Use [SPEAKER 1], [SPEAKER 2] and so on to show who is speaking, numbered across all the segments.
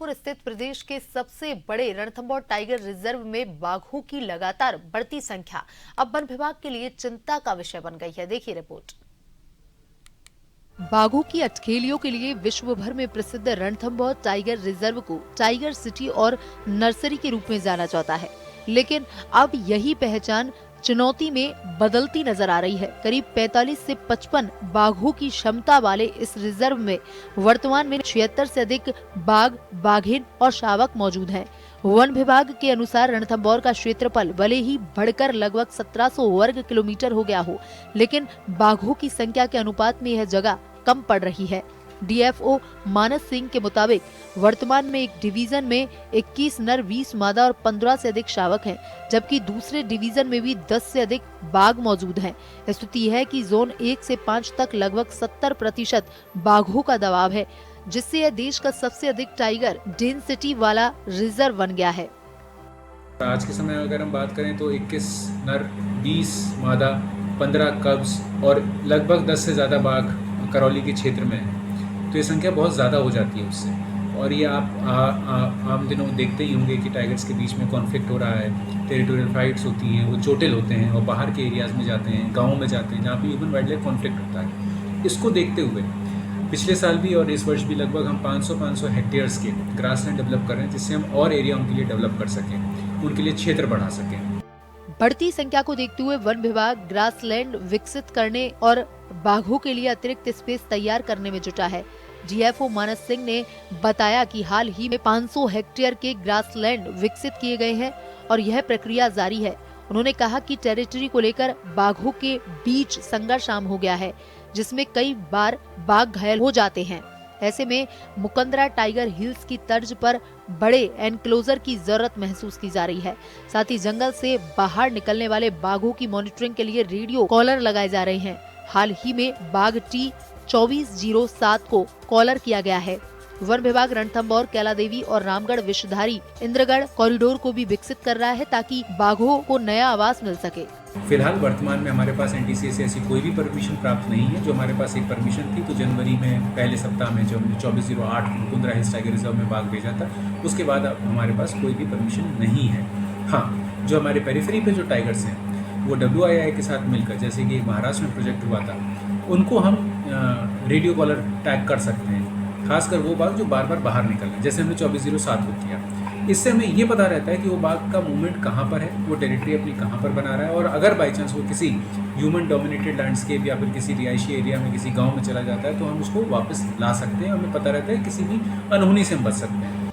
[SPEAKER 1] पुर स्थित प्रदेश के सबसे बड़े रणथंभौर टाइगर रिजर्व में बाघों की लगातार बढ़ती संख्या अब वन विभाग के लिए चिंता का विषय बन गई है। देखिए रिपोर्ट। बाघों की अटखेलियों के लिए विश्व भर में प्रसिद्ध रणथंभौर टाइगर रिजर्व को टाइगर सिटी और नर्सरी के रूप में जाना जाता है, लेकिन अब यही पहचान चुनौती में बदलती नजर आ रही है। करीब 45 से 55 बाघों की क्षमता वाले इस रिजर्व में वर्तमान में 76 से अधिक बाघ, बाघिन और शावक मौजूद हैं। वन विभाग के अनुसार रणथंभौर का क्षेत्रफल भले ही बढ़कर लगभग 1700 वर्ग किलोमीटर हो गया हो, लेकिन बाघों की संख्या के अनुपात में यह जगह कम पड़ रही है। डीएफओ मानस सिंह के मुताबिक वर्तमान में एक डिवीजन में 21 नर, 20 मादा और 15 से अधिक शावक हैं, जबकि दूसरे डिवीजन में भी 10 से अधिक बाघ मौजूद हैं। स्थिति है कि जोन 1 से 5 तक लगभग 70% बाघों का दबाव है, जिससे यह देश का सबसे अधिक टाइगर डेंसिटी वाला रिजर्व बन गया है।
[SPEAKER 2] आज के समय अगर हम बात करें तो 21 नर, 20 मादा, 15 कब्ज और लगभग 10 से ज़्यादा बाघ करौली के क्षेत्र में है, तो ये संख्या बहुत ज़्यादा हो जाती है उससे। और ये आप आम दिनों देखते ही होंगे कि टाइगर्स के बीच में कॉन्फ्लिक्ट हो रहा है, टेरिटोरियल फाइट्स होती हैं, वो चोटिल होते हैं और बाहर के एरियाज़ में जाते हैं, गाँवों में जाते हैं, जहाँ पे ह्यूमन वाइल्ड लाइफ कॉन्फ्लिक्ट होता है। इसको देखते हुए पिछले साल भी और इस वर्ष भी लगभग हम 500 हेक्टेयर्स के ग्रासलैंड डेवलप कर रहे हैं, जिससे हम और एरिया उनके लिए डेवलप कर सकें, उनके लिए क्षेत्र बढ़ा सकें।
[SPEAKER 1] बढ़ती संख्या को देखते हुए वन विभाग ग्रासलैंड विकसित करने और बाघों के लिए अतिरिक्त स्पेस तैयार करने में जुटा है। डीएफओ मानस सिंह ने बताया कि हाल ही में 500 हेक्टेयर के ग्रासलैंड विकसित किए गए हैं और यह प्रक्रिया जारी है। उन्होंने कहा कि टेरिटरी को लेकर बाघों के बीच संघर्ष आम हो गया है, जिसमें कई बार बाघ घायल हो जाते हैं। ऐसे में मुकंदरा टाइगर हिल्स की तर्ज पर बड़े एनक्लोजर की जरूरत महसूस की जा रही है। साथ ही जंगल से बाहर निकलने वाले बाघों की मॉनिटरिंग के लिए रेडियो कॉलर लगाए जा रहे हैं। हाल ही में बाघ टी 2407 को कॉलर किया गया है। वन विभाग रणथंभौर, कैलादेवी और रामगढ़ विषधारी इंद्रगढ़ कॉरिडोर को भी विकसित कर रहा है, ताकि बाघों को नया आवास मिल सके।
[SPEAKER 2] फिलहाल वर्तमान में हमारे पास एनटीसीए से ऐसी कोई भी परमिशन प्राप्त नहीं है। जो हमारे पास एक परमिशन थी तो जनवरी में पहले सप्ताह में जो हमने 2408 मुकुंदरा हिल्स टाइगर रिजर्व में बाघ भेजा था, उसके बाद अब हमारे पास कोई भी परमिशन नहीं है। हाँ, जो हमारे पेरिफेरी पे जो टाइगर्स हैं वो WII के साथ मिलकर, जैसे कि महाराष्ट्र में प्रोजेक्ट हुआ था, उनको हम रेडियो कॉलर टैग कर सकते हैं, खासकर वो बाघ जो बार बार बाहर निकल रहे हैं, जैसे हमने 2407 को किया। इससे हमें ये पता रहता है कि वो बाघ का मूवमेंट कहाँ पर है, वो टेरिटरी अपनी कहाँ पर बना रहा है, और अगर बाई चांस वो किसी ह्यूमन डोमिनेटेड लैंडस्केप या फिर किसी रिहायशी एरिया में किसी गांव में चला जाता है तो हम उसको वापस ला सकते हैं। हमें पता रहता है किसी भी अनहोनी से हम बच सकते हैं।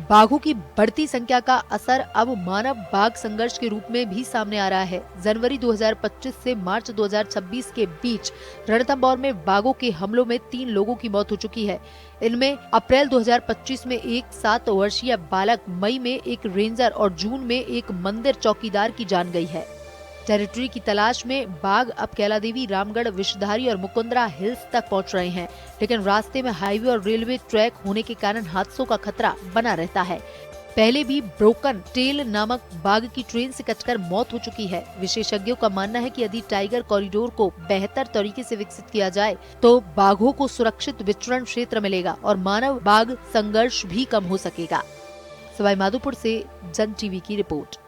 [SPEAKER 1] बाघों की बढ़ती संख्या का असर अब मानव बाघ संघर्ष के रूप में भी सामने आ रहा है। जनवरी 2025 से मार्च 2026 के बीच रणथंभौर में बाघों के हमलों में 3 लोगों की मौत हो चुकी है। इनमें अप्रैल 2025 में एक 7 वर्षीय बालक, मई में एक रेंजर और जून में एक मंदिर चौकीदार की जान गई है। टेरिटरी की तलाश में बाघ अब कैलादेवी, रामगढ़ विषधारी और मुकुंदरा हिल्स तक पहुंच रहे हैं, लेकिन रास्ते में हाईवे और रेलवे ट्रैक होने के कारण हादसों का खतरा बना रहता है। पहले भी ब्रोकन टेल नामक बाघ की ट्रेन से कटकर मौत हो चुकी है। विशेषज्ञों का मानना है कि यदि टाइगर कॉरिडोर को बेहतर तरीके से विकसित किया जाए तो बाघों को सुरक्षित विचरण क्षेत्र मिलेगा और मानव बाघ संघर्ष भी कम हो सकेगा। सवाई माधोपुर से जन टीवी की रिपोर्ट।